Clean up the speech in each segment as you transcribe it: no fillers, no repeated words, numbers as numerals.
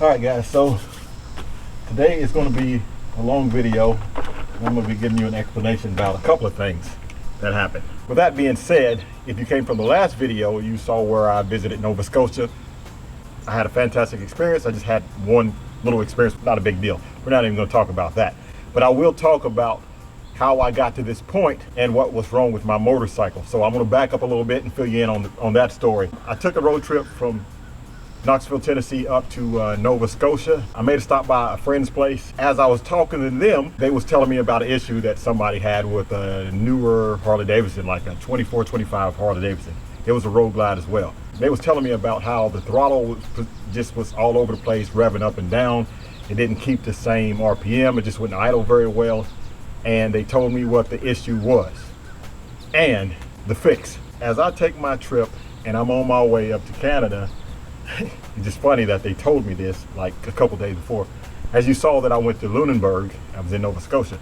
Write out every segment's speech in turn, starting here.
Alright guys, so today is going to be a long video. I'm going to be giving you an explanation about a couple of things that happened. With that being said, if you came from the last video, you saw where I visited Nova Scotia. I had a fantastic experience. I just had one little experience, not a big deal. We're not even going to talk about that. But I will talk about how I got to this point and what was wrong with my motorcycle. So I'm going to back up a little bit and fill you in on that story. I took a road trip from Knoxville, Tennessee up to Nova Scotia. I made a stop by a friend's place. As I was talking to them, they was telling me about an issue that somebody had with a newer Harley-Davidson, like a 24, 25 Harley-Davidson. It was a road glide as well. They was telling me about how the throttle was all over the place, revving up and down. It didn't keep the same RPM. It just wouldn't idle very well. And they told me what the issue was and the fix. As I take my trip and I'm on my way up to Canada, it's just funny that they told me this like a couple days before. As you saw that I went to Lunenburg, I was in Nova Scotia,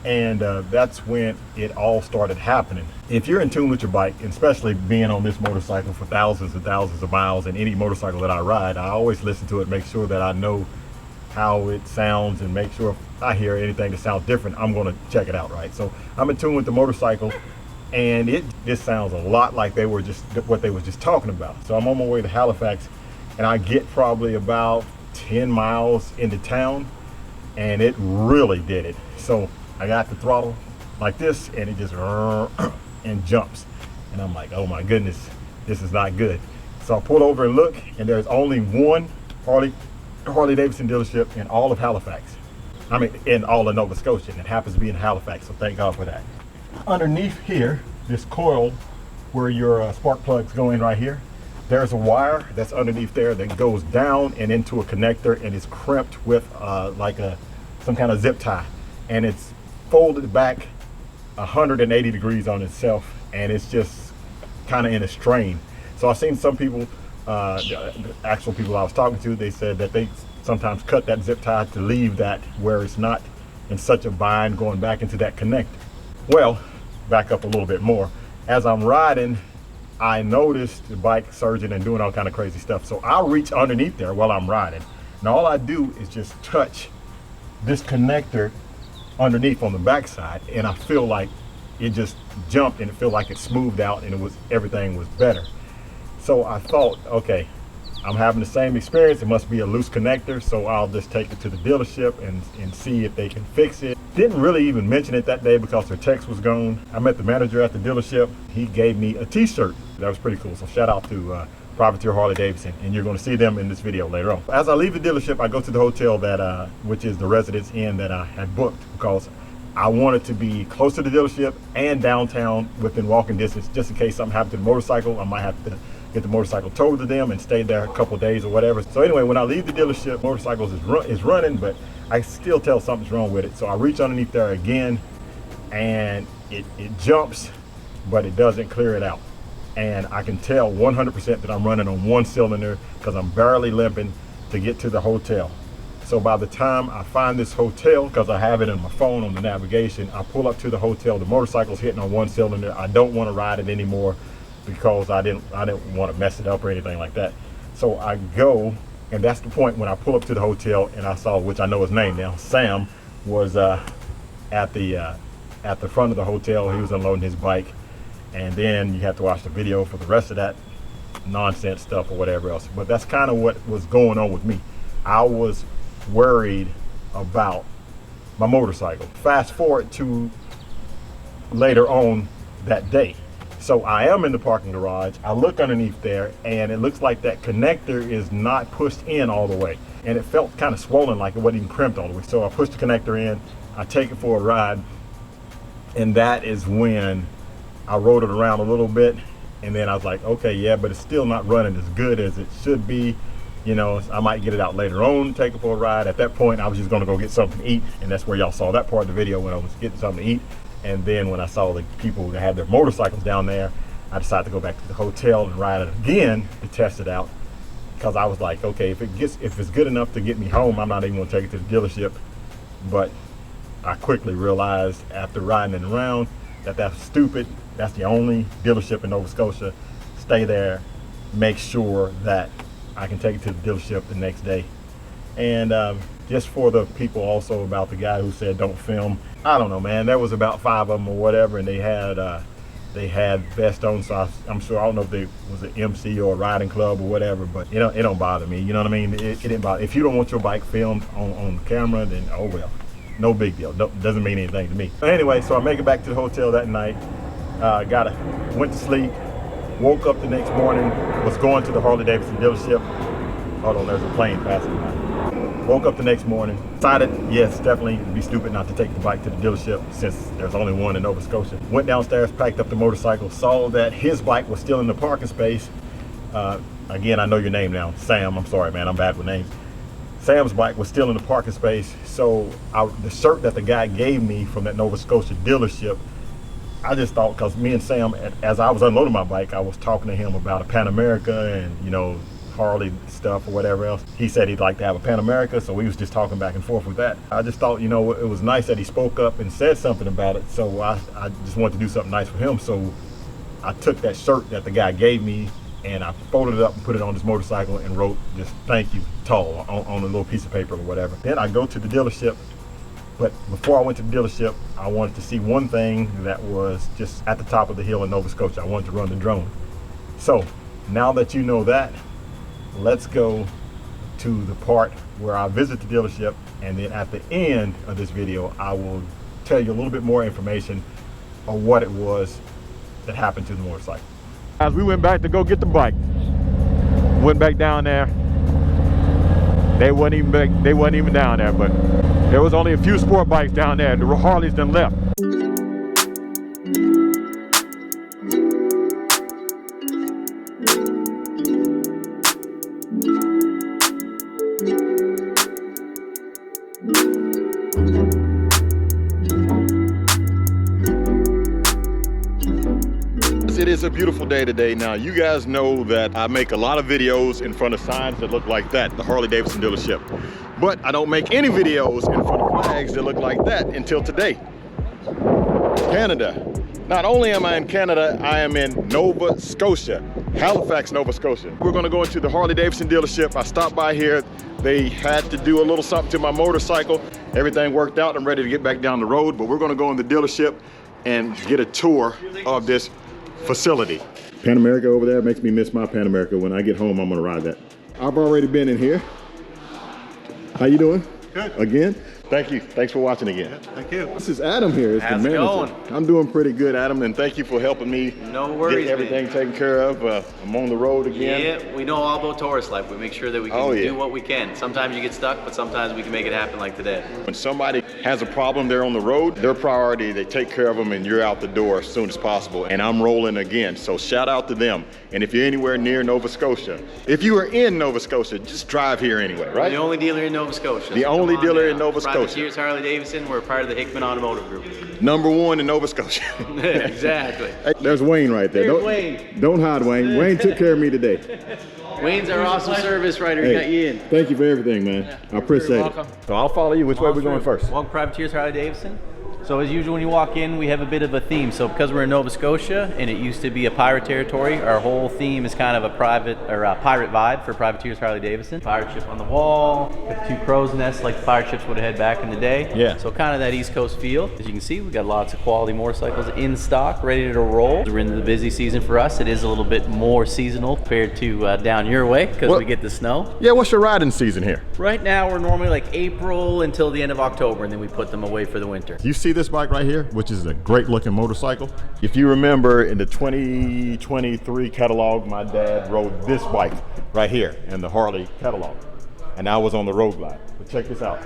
and that's when it all started happening. If you're in tune with your bike, and especially being on this motorcycle for thousands and thousands of miles, and any motorcycle that I ride, I always listen to it, make sure that I know how it sounds, and make sure if I hear anything that sounds different, I'm going to check it out, right? So I'm in tune with the motorcycle, and this sounds a lot like they were just what they was just talking about. So I'm on my way to Halifax, and I get probably about 10 miles into town, and it really did it. So I got the throttle like this, and it just and jumps, and I'm like, oh my goodness, this is not good. So I pull over and look, and there's only one Harley-Davidson dealership in all of Halifax. I mean, in all of Nova Scotia, and it happens to be in Halifax, so thank God for that. Underneath here, this coil where your spark plugs go in right here, there's a wire that's underneath there that goes down and into a connector, and it's crimped with like some kind of zip tie, and it's folded back 180 degrees on itself, and it's just kind of in a strain. So I've seen some people, the actual people I was talking to, they said that they sometimes cut that zip tie to leave that where it's not in such a bind going back into that connector. Well, back up a little bit more. As I'm riding, I noticed the bike surging and doing all kind of crazy stuff. So I'll reach underneath there while I'm riding. Now all I do is just touch this connector underneath on the backside, and I feel like it just jumped, and it felt like it smoothed out, and everything was better. So I thought, okay, I'm having the same experience. It must be a loose connector, so I'll just take it to the dealership and see if they can fix it. Didn't really even mention it that day because their text was gone. I met the manager at the dealership. He gave me a t-shirt. That was pretty cool. So shout out to Privateer Harley-Davidson, and you're going to see them in this video later on. As I leave the dealership, I go to the hotel that which is the Residence Inn that I had booked, because I wanted to be close to the dealership and downtown within walking distance, just in case something happened to the motorcycle. I might have to get the motorcycle towed to them and stay there a couple days or whatever. So anyway, when I leave the dealership, motorcycles is running, but I still tell something's wrong with it. So I reach underneath there again, and it jumps, but it doesn't clear it out. And I can tell 100% that I'm running on one cylinder, because I'm barely limping to get to the hotel. So by the time I find this hotel, because I have it in my phone on the navigation, I pull up to the hotel. The motorcycle's hitting on one cylinder. I don't want to ride it anymore, because I didn't want to mess it up or anything like that. So I go, and that's the point when I pull up to the hotel, and I saw, which I know his name now, Sam, was at the front of the hotel. He was unloading his bike, and then you have to watch the video for the rest of that nonsense stuff or whatever else. But that's kind of what was going on with me. I was worried about my motorcycle. Fast forward to later on that day. So I am in the parking garage. I look underneath there, and it looks like that connector is not pushed in all the way. And it felt kind of swollen, like it wasn't even crimped all the way. So I push the connector in, I take it for a ride, and that is when I rode it around a little bit, and then I was like, okay, yeah, but it's still not running as good as it should be. You know, I might get it out later on, take it for a ride. At that point, I was just gonna go get something to eat, and that's where y'all saw that part of the video, when I was getting something to eat. And then when I saw the people that had their motorcycles down there, I decided to go back to the hotel and ride it again to test it out, because I was like, okay, if it's good enough to get me home, I'm not even gonna take it to the dealership. But I quickly realized after riding it around that that's stupid. That's the only dealership in Nova Scotia. Stay there, make sure that I can take it to the dealership the next day And just for the people also about the guy who said don't film. I don't know, man. There was about 5 of them or whatever, and they had vests on, so I'm sure, I don't know if they was an MC or a riding club or whatever, but it don't bother me. You know what I mean? It didn't bother. If you don't want your bike filmed on camera, then oh well, no big deal. Doesn't mean anything to me. But anyway, so I make it back to the hotel that night. Went to sleep. Woke up the next morning. Was going to the Harley-Davidson dealership. Hold on, there's a plane passing by. Woke up the next morning, decided, yes, definitely it'd be stupid not to take the bike to the dealership since there's only one in Nova Scotia. Went downstairs, packed up the motorcycle, saw that his bike was still in the parking space. Again, I know your name now, Sam. I'm sorry, man, I'm bad with names. Sam's bike was still in the parking space, so the shirt that the guy gave me from that Nova Scotia dealership, I just thought, because me and Sam, as I was unloading my bike, I was talking to him about a Pan America and, you know, Harley stuff or whatever else. He said he'd like to have a Pan America, so we was just talking back and forth with that. I just thought, you know, it was nice that he spoke up and said something about it, so I just wanted to do something nice for him. So I took that shirt that the guy gave me and I folded it up and put it on his motorcycle and wrote just thank you tall on a little piece of paper or whatever. Then I go to the dealership, but before I went to the dealership, I wanted to see one thing that was just at the top of the hill in Nova Scotia. I wanted to run the drone. So now that you know that, let's go to the part where I visit the dealership, and then at the end of this video, I will tell you a little bit more information on what it was that happened to the motorcycle. As we went back to go get the bike, went back down there. They wasn't even down there, but there was only a few sport bikes down there. The Harleys done left. It is a beautiful day today. Now, you guys know that I make a lot of videos in front of signs that look like that, the Harley-Davidson dealership. But I don't make any videos in front of flags that look like that until today. Canada. Not only am I in Canada, I am in Nova Scotia, Halifax, Nova Scotia. We're gonna go into the Harley-Davidson dealership. I stopped by here. They had to do a little something to my motorcycle. Everything worked out. I'm ready to get back down the road, but we're gonna go in the dealership and get a tour of this facility. Pan America over there makes me miss my Pan America. When I get home, I'm gonna ride that. I've already been in here. How you doing? Good. Again? Thank you. Thanks for watching again. Yeah, thank you. This is Adam here. How's the manager. Going? I'm doing pretty good, Adam, and thank you for helping me get everything taken care of. I'm on the road again. Yeah, we know all about tourist life. We make sure that we can do what we can. Sometimes you get stuck, but sometimes we can make it happen like today. When somebody has a problem, they're on the road, their priority, they take care of them and you're out the door as soon as possible. And I'm rolling again, so shout out to them. And if you're anywhere near Nova Scotia, if you are in Nova Scotia, just drive here anyway, right? We're the only dealer in Nova Scotia. The only dealer in Nova Scotia. Privateers Harley-Davidson, we're part of the Hickman Automotive Group. #1 in Nova Scotia. Exactly. Hey, there's Wayne right there. Don't hide, Wayne. Wayne took care of me today. Wayne's our awesome service writer. He got you in. Thank you for everything, man. I appreciate it. So I'll follow you. Which way are we going first? Welcome, Privateers Harley-Davidson. So as usual, when you walk in, we have a bit of a theme. So because we're in Nova Scotia and it used to be a pirate territory, our whole theme is kind of a pirate vibe for Privateers Harley-Davidson. Pirate ship on the wall, got 2 crow's nests like the pirate ships would have had back in the day. Yeah. So kind of that East Coast feel. As you can see, we've got lots of quality motorcycles in stock, ready to roll. We're in the busy season for us. It is a little bit more seasonal compared to down your way because we get the snow. Yeah, what's your riding season here? Right now, we're normally like April until the end of October, and then we put them away for the winter. You see this bike right here, which is a great looking motorcycle. If you remember in the 2023 catalog, my dad rode this bike right here in the Harley catalog, and I was on the Road Glide. But check this out.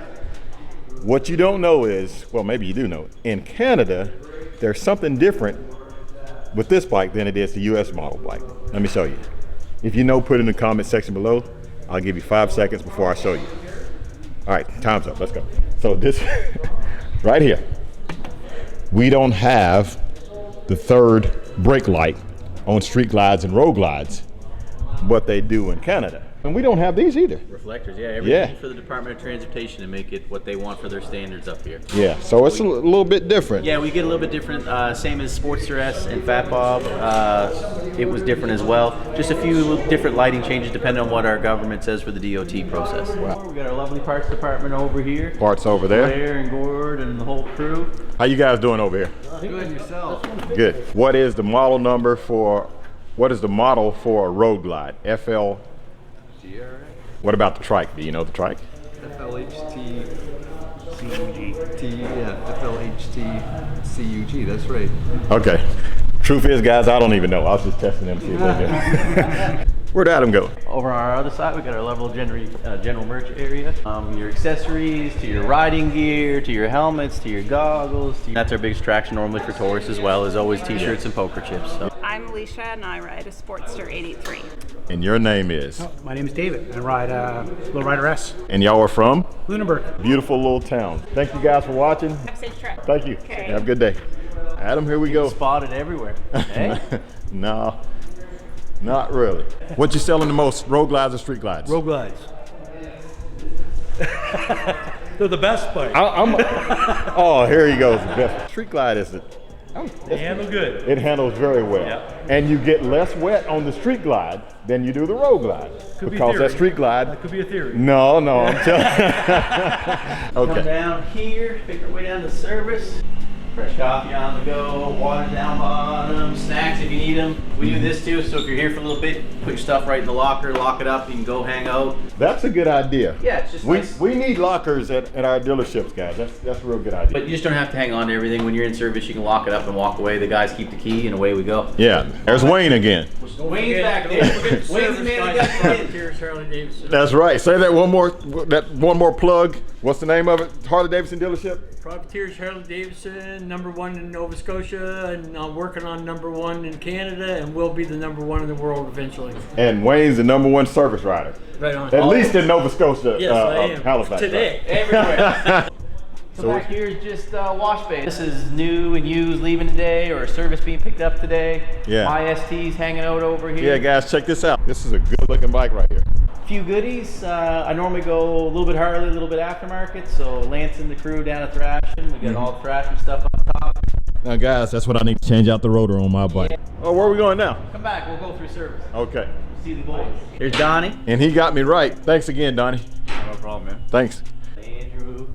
What you don't know is, well, maybe you do know it, in Canada, there's something different with this bike than it is the US model bike. Let me show you. If you know, put it in the comment section below. I'll give you 5 seconds before I show you. All right, time's up, let's go. So this, right here, we don't have the 3rd brake light on street glides and road glides, but they do in Canada. And we don't have these either. Reflectors, yeah, everything for the Department of Transportation to make it what they want for their standards up here. Yeah, so it's a little bit different. Yeah, we get a little bit different, same as Sportster S and Fat Bob. It was different as well. Just a few different lighting changes depending on what our government says for the DOT process. Wow. We got our lovely parts department over here. Parts over there. Blair and Gord and the whole crew. How you guys doing over here? Good yourself. Good. What is the model number for, what is the model for a Road Glide? FL. What about the trike? Do you know the trike? FLHT CUG. FLHT CUG, that's right. Okay. Truth is, guys, I don't even know. I was just testing them to see if they knew. Where'd Adam go? Over on our other side, we got our level general merch area. Your accessories, to your riding gear, to your helmets, to your goggles. That's our biggest attraction normally for tourists, as well as always t-shirts and poker chips. So. I'm Alicia and I ride a Sportster 83. And your name is? Oh, my name is David. I ride Low Rider S. And y'all are from? Lunenburg. Beautiful little town. Thank you guys for watching. Have a safe trip. Thank you. Okay. Have a good day. Adam, here we go. Spotted everywhere. Hey? No, not really. What you selling the most, road glides or street glides? Road glides. They're the best bike. Oh, here he goes. The best. Street glide is it? They handle good. It handles very well. Yeah. And you get less wet on the street glide than you do the road glide. Could be because theory. that street glide. That could be a theory. No, I'm telling Come Okay. down here, pick our way down to service. Fresh coffee on the go, water down bottom, snacks if you need them. We do this too, so if you're here for a little bit, put your stuff right in the locker, lock it up, you can go hang out. That's a good idea. Yeah, it's just nice. We need lockers at our dealerships, guys. That's a real good idea. But you just don't have to hang on to everything. When you're in service, you can lock it up and walk away. The guys keep the key and away we go. Yeah, there's Wayne again. Wayne's back there. Wayne's the man that got the Here's Harley-Davidson. That's right. Say that one more plug. What's the name of it? Harley-Davidson Dealership? Privateers Harley-Davidson, #1 in Nova Scotia, and I'm working on #1 in Canada, and we'll be the #1 in the world eventually. And Wayne's the #1 service rider. Right on. At least in Nova Scotia, Yes, I am. Halifax. Today. everywhere. So So back here is just wash bay. This is new and used, leaving today, or service being picked up today. Yeah. My ST's hanging out over here. Yeah, guys, check this out. This is a good-looking bike right here. Few goodies. I normally go a little bit Harley, a little bit aftermarket. So Lance and the crew down at Thrashing. We got all the Thrashing stuff up top. Now, guys, that's what I need to change out the rotor on my bike. Oh, where are we going now? Come back, we'll go through service. Okay. See the boys. Here's Donnie. And he got me right. Thanks again, Donnie. No problem, man. Thanks. Andrew,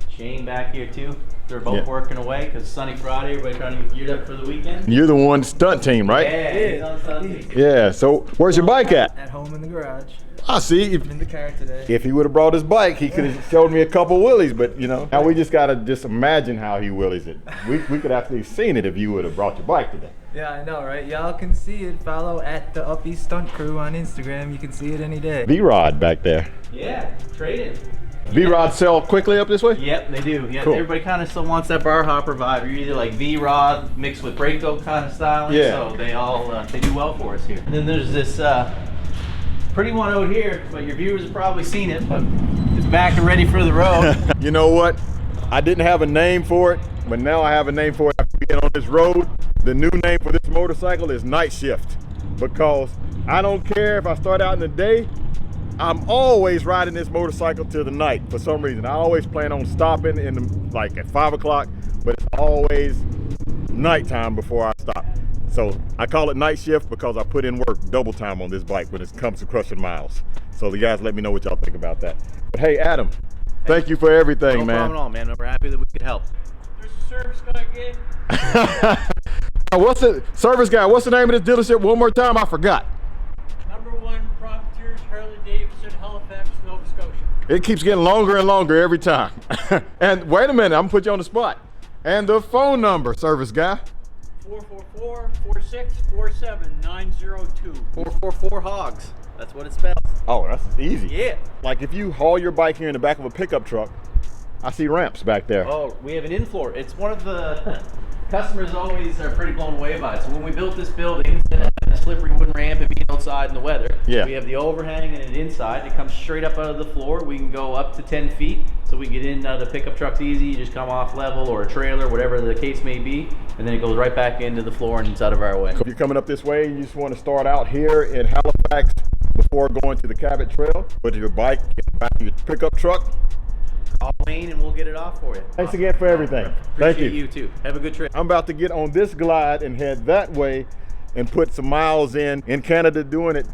Shane back here too. They're both Yeah. working away because sunny Friday. Everybody trying to get geared up for the weekend. You're the one stunt team, right? Yeah, he's on Sunday. Yeah, so where's your bike at? At home in the garage. I see. I'm in the car today. If he would have brought his bike, he could have showed me a couple willies, but you know, now we just gotta just imagine how he willies it. We could actually seen it if you would have brought your bike today. Yeah, I know, right? Y'all can see it. Follow at the Up East Stunt Crew on Instagram. You can see it any day. V-Rod back there. Yeah, trading. V-Rod sell quickly up this way? Yep, they do. Yeah, Cool. everybody kind of still wants that bar hopper vibe. You're either like V-Rod mixed with Braco kind of styling. Yeah. So they all they do well for us here. And then there's this pretty one out here, but your viewers have probably seen it, but it's back and ready for the road. You know what? I didn't have a name for it, but now I have a name for it. After we get on this road, the new name for this motorcycle is Night Shift, because I don't care if I start out in the day, I'm always riding this motorcycle till the night for some reason. I always plan on stopping in the, like at 5 o'clock, but it's always nighttime before I stop. So I call it Night Shift because I put in work double time on this bike when it comes to crushing miles. So the guys, let me know what y'all think about that. But hey, Adam, thank you for everything, No man. problem at all, man. We're happy that we could help. There's a service guy again. What's the service guy? What's the name of this dealership? One more time, I forgot. #1 Privateers Harley-Davidson, Halifax, Nova Scotia. It keeps getting longer and longer every time. And wait a minute, I'm gonna put you on the spot. And the phone number, service guy. 444-4647-902. 444 hogs. That's what it spells. Oh, that's easy. Yeah. Like if you haul your bike here in the back of a pickup truck, I see ramps back there. Oh, we have an in-floor. It's one of the customers always are pretty blown away by it. So when we built this building, instead of having a slippery wooden ramp and being outside in the weather, Yeah. we have the overhang and it inside. It comes straight up out of the floor. We can go up to 10 feet, so we can get in the pickup truck's easy. You just come off level or a trailer, whatever the case may be, and then it goes right back into the floor and it's out of our way. If you're coming up this way and you just want to start out here in Halifax, before going to the Cabot Trail, put your bike in the back of your pickup truck. Call Wayne and we'll get it off for you. Thanks again for everything. Thank Appreciate you. you too. Have a good trip. I'm about to get on this glide and head that way and put some miles in Canada, doing it.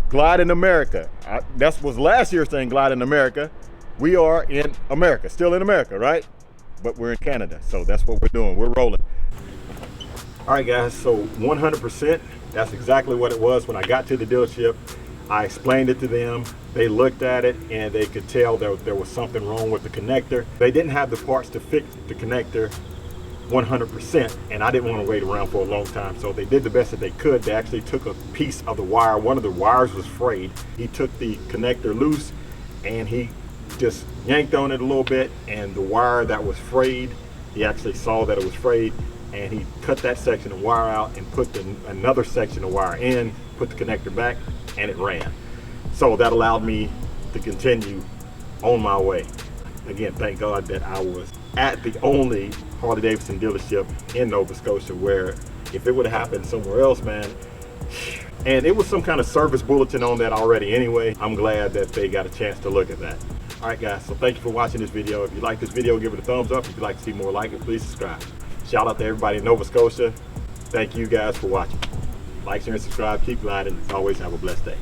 Glide in America. That was last year's thing, Glide in America. We are in America, still in America, right? But we're in Canada, so that's what we're doing. We're rolling. All right, guys, so 100%, that's exactly what it was. When I got to the dealership, I explained it to them. They looked at it and they could tell that there was something wrong with the connector. They didn't have the parts to fix the connector 100%, and I didn't want to wait around for a long time, so they did the best that they could. They actually took a piece of the wire. One of the wires was frayed. He took the connector loose and he just yanked on it a little bit, and the wire that was frayed, he actually saw that it was frayed, and he cut that section of wire out and put another section of wire in, put the connector back, and it ran. So that allowed me to continue on my way. Again, thank God that I was at the only Harley-Davidson dealership in Nova Scotia, where if it would have happened somewhere else, man, and it was some kind of service bulletin on that already anyway. I'm glad that they got a chance to look at that. All right, guys, so thank you for watching this video. If you like this video, give it a thumbs up. If you'd like to see more like it, please subscribe. Shout out to everybody in Nova Scotia. Thank you guys for watching. Like, share, and subscribe. Keep gliding. Always have a blessed day.